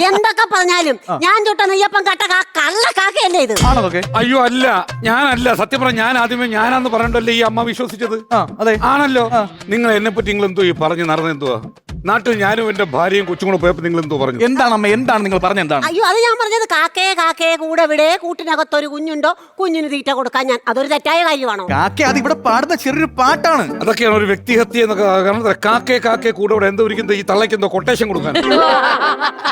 എന്തൊക്കെ പറഞ്ഞാലും ഞാൻ ചുട്ട നെയ്യപ്പം കട്ട കള്ള കാക്കയല്ലേ ഇത്? അയ്യോ അല്ല, ഞാനല്ല. സത്യം പറഞ്ഞ ഞാൻ ആദ്യമേ ഞാനാന്ന് പറഞ്ഞല്ലോ ഈ അമ്മ വിശ്വസിച്ചത്. അതെ ആണല്ലോ. നിങ്ങൾ എന്നെ പറ്റി നിങ്ങൾ എന്തോ ഈ പറഞ്ഞു നടന്നെന്തുവാ? നാട്ടിൽ ഞാനും എന്റെ ഭാര്യയും കൊച്ചും കൂടെ പോയപ്പോ നിങ്ങൾ എന്തോ പറഞ്ഞു? എന്താണ് അമ്മ, എന്താണ് നിങ്ങൾ പറഞ്ഞ? എന്താണ്? അയ്യോ, അത് ഞാൻ പറഞ്ഞത് കാക്കയെ കൂടെ ഇവിടെ കൂട്ടിനകത്തൊരു കുഞ്ഞുണ്ടോ, കുഞ്ഞിന് തീറ്റ കൊടുക്കാൻ ഞാൻ. അതൊരു തെറ്റായ കാര്യമാണോ? കാക്ക അത് ഇവിടെ പാടുന്ന ചെറിയൊരു പാട്ടാണ്. അതൊക്കെയാണ് ഒരു വ്യക്തിഹത്യ എന്നൊക്കെ. കാരണം കാക്കയെ കൂടെ ഇവിടെ എന്തോ ഇരിക്കുന്നത് ഈ തള്ളയ്ക്ക് എന്തോ കൊട്ടേഷൻ കൊടുക്കാൻ.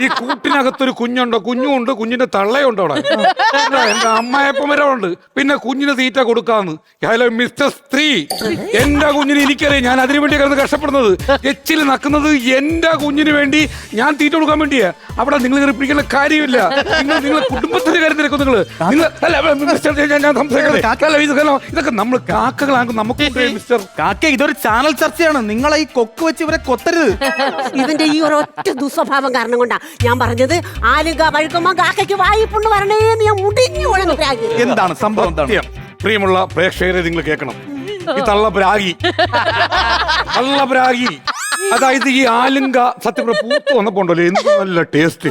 ഈ കൂട്ടിനകത്തൊരു കുഞ്ഞുണ്ടോ, കുഞ്ഞുണ്ട്, കുഞ്ഞിന്റെ തള്ളയുണ്ടോ അവിടെ. എന്റെ അമ്മയപ്പം വരെ ഉണ്ട്. പിന്നെ കുഞ്ഞിന് തീറ്റ കൊടുക്കാന്ന്. ഹലോ മിസ്റ്റർ സ്ത്രീ, എന്റെ കുഞ്ഞിന് എനിക്കറിയാം ഞാൻ അതിനു വേണ്ടി കിടന്ന് കഷ്ടപ്പെടുന്നത്. എച്ചിൽ നക്കുന്നത് എന്റെ കുഞ്ഞിന് വേണ്ടി ഞാൻ തീറ്റ കൊടുക്കാൻ വേണ്ടിയാ. അവിടെ നിങ്ങൾ പിടിക്കേണ്ട കാര്യമില്ല. നിങ്ങളെ കുടുംബത്തിന്റെ കാര്യം തിരക്കും. ഇതൊക്കെ നമ്മൾ കാക്കകളാകും. നമുക്ക് മിസ്റ്റർ കാക്ക ഇതൊരു ചാനൽ ചർച്ചയാണ്. നിങ്ങളെ ഈ കൊക്ക് വെച്ച് ഇവരെ കൊത്തരുത്. ഇതിന്റെ ഈ ഒരൊറ്റ ദുസ്വഭാവം കാരണം കൊണ്ടാ ഞാൻ പറഞ്ഞത്. ആലുക വഴുക്കുമ്പോ കാക്കയ്ക്ക് വായിപ്പുണ്ട് വരണേന്ന് ഞാൻ മുടിഞ്ഞു കുഴഞ്ഞു. എന്താണ് സംഭവം? പ്രിയമുള്ള പ്രേക്ഷകരെ, നിങ്ങൾ കേൾക്കണം. ഈ തള്ളപ്രാഗി അതായത് ഈ ആലുങ്ക സത്യം പൂത്ത് വന്നപ്പോ ഉണ്ടല്ലോ എന്ത് നല്ല ടേസ്റ്റ്.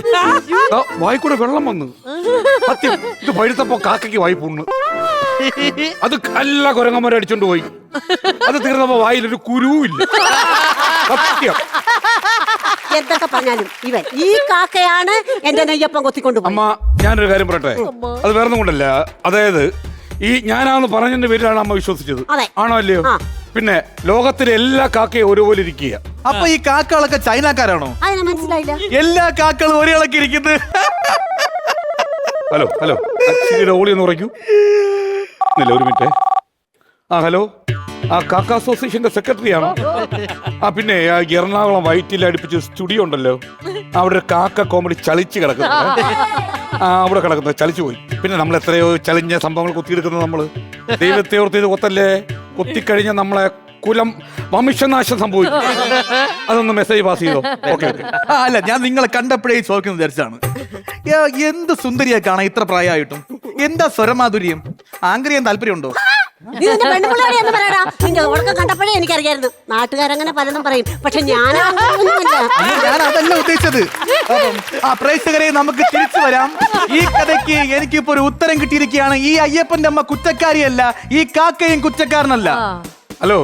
വായിക്കൂടെ വെള്ളം വന്ന് സത്യം. ഇത് പഴുത്തപ്പോ കാക്കയ്ക്ക് വായ്പുണ്ണ്. അത് കല്ല കുരങ്ങന്മാരെ അടിച്ചോണ്ട് പോയി. അത് തീർന്നപ്പോ വായിലൊരു കുരുവില്ല. സത്യം. എന്തൊക്കെ പറഞ്ഞാലും ഇവൻ ഈ കാക്കയാണ് എന്റെ നെയ്യപ്പം കൊത്തിക്കൊണ്ടു. അമ്മ, ഞാനൊരു കാര്യം പറയട്ടെ. അത് വേറൊന്നും കൊണ്ടല്ല. അതായത് ഈ ഞാനാന്ന് പറഞ്ഞതിന്റെ പേരിലാണ് അമ്മ വിശ്വസിച്ചത്. ആണോ അല്ലയോ? പിന്നെ ലോകത്തിലെ എല്ലാ കാക്കയും ഒരുപോലെ ഇരിക്കുക. അപ്പൊ ഈ കാക്കകളൊക്കെ ചൈനക്കാരാണോ? അതിനെ മനസ്സിലായില്ല. എല്ലാ കാക്കകളും ഒരേ ഇളക്കി ഇരിക്കുന്നത്. ഹലോ ഓളി ഒന്ന് ഉറയ്ക്കൂ. ഒരു മിനിറ്റ്. ഹലോ, കാക്ക അസോസിയേഷന്റെ സെക്രട്ടറി ആണോ? പിന്നെ എറണാകുളം വൈറ്റിൽ അടുപ്പിച്ച് സ്റ്റുഡിയോ ഉണ്ടല്ലോ, അവിടെ ഒരു കാക്ക കോമഡി ചളിച്ച് കിടക്കുന്നത്. അവിടെ കിടക്കുന്നത് ചളിച്ചു പോയി. പിന്നെ നമ്മൾ എത്രയോ ചളിഞ്ഞ സംഭവങ്ങൾ കൊത്തിയെടുക്കുന്നത്. നമ്മള് ദൈവത്തെ ഓർത്ത് ഇത് കൊത്തല്ലേ. കൊത്തിക്കഴിഞ്ഞ നമ്മളെ കുലം വംശനാശം സംഭവിക്കും. അതൊന്ന് മെസ്സേജ് പാസ് ചെയ്തോ. ഓക്കെ. അല്ല, ഞാൻ നിങ്ങളെ കണ്ടപ്പോഴേ ചോദിക്കുന്നത് വിചാരിച്ചാണ്. എന്ത് സുന്ദരിയാ കാണാൻ ഇത്ര പ്രായമായിട്ടും. എന്താ സ്വരമാധുര്യം? ആങ്കറിയാൻ താല്പര്യമുണ്ടോ? കണ്ടപ്പോഴേ എനിക്കറിയായിരുന്നു. നാട്ടുകാരങ്ങനെ പലതും പറയും, പക്ഷെ ഞാൻ അതല്ല ഉദ്ദേശിച്ചത്. പ്രേക്ഷകരെ, നമുക്ക് തിരിച്ചു വരാം. ഈ കഥയ്ക്ക് എനിക്കിപ്പോ ഒരു ഉത്തരം കിട്ടിയിരിക്കുകയാണ്. ഈ അയ്യപ്പന്റെ അമ്മ കുറ്റക്കാരിയല്ല, ഈ കാക്കയും കുറ്റക്കാരനല്ല. ഹലോ,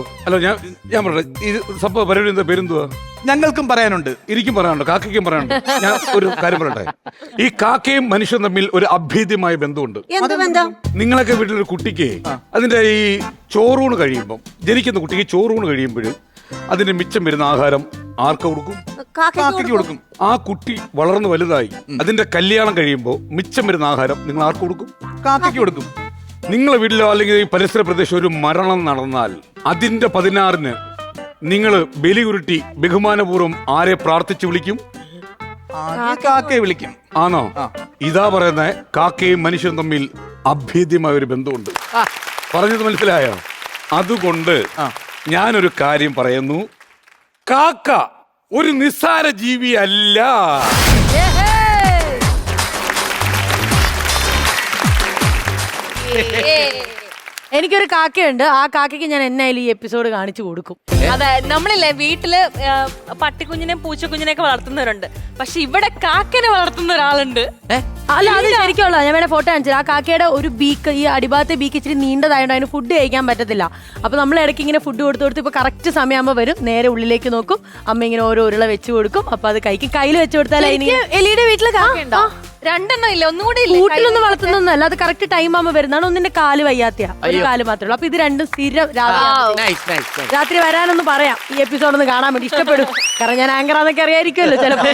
ഞാൻ പറഞ്ഞ ഈ സംഭവ പരിപാടി എന്താ പേരെന്തുവാ? ഞങ്ങൾക്കും പറയാനുണ്ട്. എനിക്കും പറയാനുണ്ട്, കാക്കയ്ക്കും പറയാനുണ്ട്. ഞാൻ ഒരു കാര്യം പറയട്ടെ. ഈ കാക്കയും മനുഷ്യനും തമ്മിൽ ഒരു അഭേദ്യമായ ബന്ധമുണ്ട്. എന്ത് ബന്ധം? നിങ്ങളൊക്കെ വീട്ടിലൊരു കുട്ടിക്ക് അതിന്റെ ഈ ചോറൂണ് കഴിയുമ്പോൾ, ജനിക്കുന്ന കുട്ടിക്ക് ചോറൂണ് കഴിയുമ്പോൾ അതിന്റെ മിച്ചം വരുന്ന ആഹാരം ആർക്ക് കൊടുക്കും? കാക്കയ്ക്ക് കൊടുക്കും. ആ കുട്ടി വളർന്നു വലുതായി അതിന്റെ കല്യാണം കഴിയുമ്പോൾ മിച്ചം വരുന്ന ആഹാരം നിങ്ങൾ ആർക്ക് കൊടുക്കും? കാക്കയ്ക്ക് കൊടുക്കും. നിങ്ങളെ വീട്ടിലോ അല്ലെങ്കിൽ ഈ പരിസര പ്രദേശം ഒരു മരണം നടന്നാൽ അതിന്റെ 16-ന് നിങ്ങൾ ബലി ഉരുട്ടി ബഹുമാനപൂർവ്വം ആരെ പ്രാർത്ഥിച്ചു വിളിക്കും? കാക്കയെ വിളിക്കും. ആണോ? ഇതാ പറയുന്ന കാക്കയും മനുഷ്യനും തമ്മിൽ അഭേദ്യമായ ഒരു ബന്ധമുണ്ട്. പറഞ്ഞത് മനസ്സിലായോ? അതുകൊണ്ട് ഞാനൊരു കാര്യം പറയുന്നു. കാക്ക ഒരു നിസ്സാര ജീവിയല്ല. എനിക്കൊരു കാക്കയുണ്ട്. ആ കാക്കയ്ക്ക് ഞാൻ എന്നായാലും ഈ എപ്പിസോഡ് കാണിച്ചു കൊടുക്കും. അതെ, നമ്മളില്ലേ വീട്ടില് പട്ടിക്കുഞ്ഞിനെയും പൂച്ചക്കുഞ്ഞിനെയൊക്കെ വളർത്തുന്നവരുണ്ട്. പക്ഷെ ഇവിടെ കാക്കനെ വളർത്തുന്ന ഒരാളുണ്ട്. അല്ല, അത് ശരിക്കുള്ള ഞാൻ വേണേ ഫോട്ടോ കാണിച്ചു. ആ കാക്കയുടെ ഒരു ബീക്ക്, ഈ അടിഭാഗത്തെ ബീക്ക് ഇച്ചിരി നീണ്ടതായതുകൊണ്ട് അതിന് ഫുഡ് കഴിക്കാൻ പറ്റത്തില്ല. അപ്പൊ നമ്മൾ ഇടയ്ക്ക് ഇങ്ങനെ ഫുഡ് കൊടുത്ത് ഇപ്പൊ കറക്റ്റ് സമയമാകുമ്പോൾ വരും, നേരെ ഉള്ളിലേക്ക് നോക്കും. അമ്മ ഇങ്ങനെ ഓരോ ഉരുള വെച്ച് കൊടുക്കും. അപ്പൊ അത് കഴിക്കും. കയ്യിൽ വെച്ച് കൊടുത്താൽ എലിയുടെ വീട്ടില് കാക്കയുണ്ടോ? രണ്ടെണ്ണം ഇല്ല, ഒന്നുകൂടി ഇല്ല. കൂട്ടിലൊന്നും വളർത്തുന്നൊന്നല്ല, അത് കറക്റ്റ് ടൈം ആകുമ്പോൾ വരുന്നതാണ്. ഒന്നിന്റെ കാല് വയ്യാത്തയാ, ഒരു കാല് മാത്രമേ ഉള്ളൂ. അപ്പൊ ഇത് രണ്ടും സ്ഥിരം രാത്രി വരാനൊന്ന് പറയാം. ഈ എപ്പിസോഡ് ഒന്ന് കാണാൻ വേണ്ടി ഇഷ്ടപ്പെടും. കാരണം ഞാൻ ആങ്കറാന്നൊക്കെ അറിയായിരിക്കുമല്ലോ ചിലപ്പോ.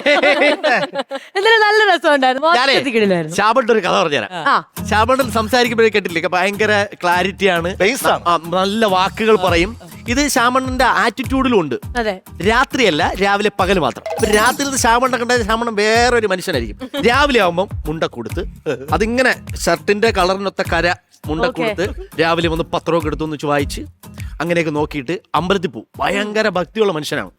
എന്തായാലും നല്ല രസമുണ്ടായിരുന്നു. ശാബണ്ട് ഒരു കഥ പറഞ്ഞുതരാം. ശാബണ്ട് സംസാരിക്കുമ്പോഴേ കേട്ടില്ലേ, ഭയങ്കര ക്ലാരിറ്റിയാണ്, നല്ല വാക്കുകൾ പറയും. ഇത് ശ്യാമണ്ണന്റെ ആറ്റിറ്റ്യൂഡിലും ഉണ്ട്. രാത്രിയല്ല, രാവിലെ പകൽ മാത്രം. രാത്രി ശ്യാമണ്ണ കണ്ട ശ്യാമണ്ണൻ വേറൊരു മനുഷ്യനായിരിക്കും. രാവിലെ ആവുമ്പം മുണ്ട കൊടുത്ത് അതിങ്ങനെ ഷർട്ടിന്റെ കളറിനൊത്ത കര മുണ്ട കൊടുത്ത് രാവിലെ വന്ന് പത്രമൊക്കെ എടുത്തു വെച്ച് വായിച്ച് അങ്ങനെയൊക്കെ നോക്കിയിട്ട് അമ്പലത്തിൽ പോകും. ഭയങ്കര ഭക്തിയുള്ള മനുഷ്യനാണ്.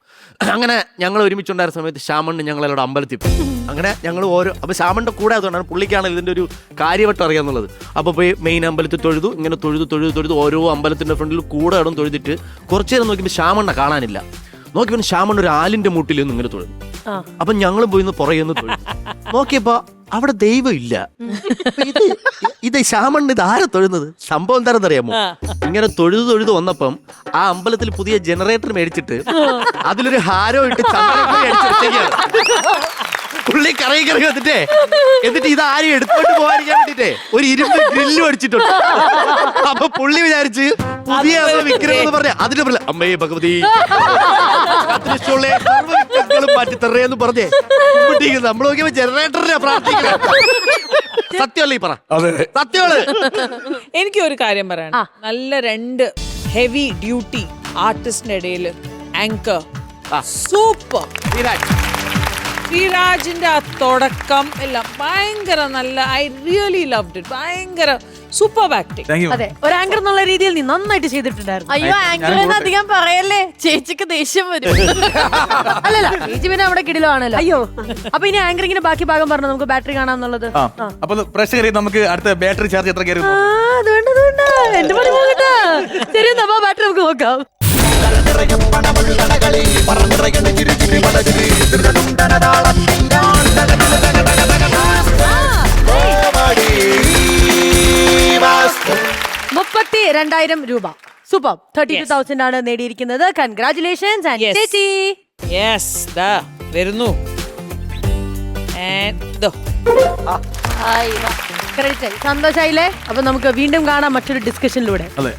അങ്ങനെ ഞങ്ങൾ ഒരുമിച്ചുണ്ടായിരുന്ന സമയത്ത് ശ്യാമണ്ണൻ ഞങ്ങളോട് അമ്പലത്തിൽ പോകും. അങ്ങനെ ഞങ്ങൾ അപ്പൊ ശ്യാമണ്ണന്റെ കൂടെ അതുകൊണ്ടാണ് പുള്ളിക്കാണ് ഇതിന്റെ ഒരു കാര്യവട്ടം അറിയാന്നുള്ളത്. അപ്പൊ പോയി മെയിൻ അമ്പലത്തിൽ തൊഴുതു. ഇങ്ങനെ തൊഴുതു ഓരോ അമ്പലത്തിന്റെ ഫ്രണ്ടിൽ കൂടെ ഇടം തൊഴുതിട്ട് കുറച്ചു നേരം നോക്കിയപ്പോൾ ശ്യാമണ്ണ കാണാനില്ല. നോക്കിയപ്പോൾ ശ്യാമണ്ണ ഒരു ആലിന്റെ മൂട്ടിൽ നിന്ന് ഇങ്ങനെ തൊഴുന്നു. ആ. അപ്പൊ ഞങ്ങളും പോയി പുറകെന്ന് തൊഴുന്നു. നോക്കിയപ്പോ അവിടെ ദൈവം ഇല്ല. അപ്പൊ ഇത് ശ്യാമണ്ണ ഇത് ആരാ തൊഴുന്നത്? സംഭവം എന്താണെന്നറിയാമോ? ഇങ്ങനെ തൊഴുതു വന്നപ്പം ആ അമ്പലത്തിൽ പുതിയ ജനറേറ്റർ മേടിച്ചിട്ട് അതിലൊരു ഹാരോ ഇട്ട് ചന്ദ്രനെ അടിച്ചിട്ടേക്കാണ്. പുള്ളി കറങ്ങി വന്നിട്ടേ എന്നിട്ട് ഇത് ആരും എടുത്തോണ്ട് പോകാതിരിക്കാൻ വേണ്ടിട്ടേ ഒരു ഇരുമ്പ് ഗ്രില്ലും അടിച്ചിട്ടുണ്ട്. അപ്പൊ പുള്ളി വിചാരിച്ച് പുതിയ വിക്രം എന്ന് പറഞ്ഞ അതിന് പറഞ്ഞ അമ്മേ ഭഗവതി മാറ്റി തറയെന്ന് പറഞ്ഞേ നമ്മൾ നോക്കിയപ്പോ ജനറേറ്ററിനെ പ്രാർത്ഥിക്കണം. സത്യമല്ലേ ഈ പറ? സത്യമാണ്. എനിക്ക് ഒരു കാര്യം പറയാൻ, നല്ല 2 ഹെവി ഡ്യൂട്ടി ആർട്ടിസ്റ്റിന്റെ ഇടയിൽ ആങ്കർ സൂപ്പർ. ശ്രീരാജിന്റെ ആ തുടക്കം എല്ലാം ഭയങ്കര നല്ല. I really loved it. ഭയങ്കര സൂപ്പർ ആക്ടിങ്. അതെ, ഒരു ആങ്കർ എന്നുള്ള രീതിയിൽ നീ നന്നായിട്ട് ചെയ്തിട്ടുണ്ടായിരുന്നു. അയ്യോ ആങ്കർ അധികം പറയല്ലേ, ചേച്ചിക്ക് ദേഷ്യം വരും. അല്ലല്ല, ചേച്ചി പിന്നെ അവിടെ കിടിലാണല്ലോ. അയ്യോ അപ്പൊ ഇനി ആങ്കറിങ്ങിന്റെ ബാക്കി ഭാഗം പറഞ്ഞു, നമുക്ക് ബാറ്ററി കാണാന്നുള്ളത്. അപ്പൊ പ്രേക്ഷകരെ നമുക്ക് അടുത്ത ബാറ്ററി ചാർജ് എത്ര കയറി? അതുകൊണ്ട് എന്റെ പണി പോകട്ടെ. ശരി, എന്നാ ബാറ്ററി നമുക്ക് നോക്കാം. രൂപ. സൂപ്പർ. 32,000 ആണ് നേടിയിരിക്കുന്നത്. കൺഗ്രാറ്റുലേഷൻസ് ആൻഡ് ചേച്ചി. യെസ്, ദാ വരുന്നു. ക്രെഡിറ്റ് ആയി, സന്തോഷായില്ലേ? അപ്പൊ നമുക്ക് വീണ്ടും കാണാം മറ്റൊരു ഡിസ്കഷനിലൂടെ. അതെ.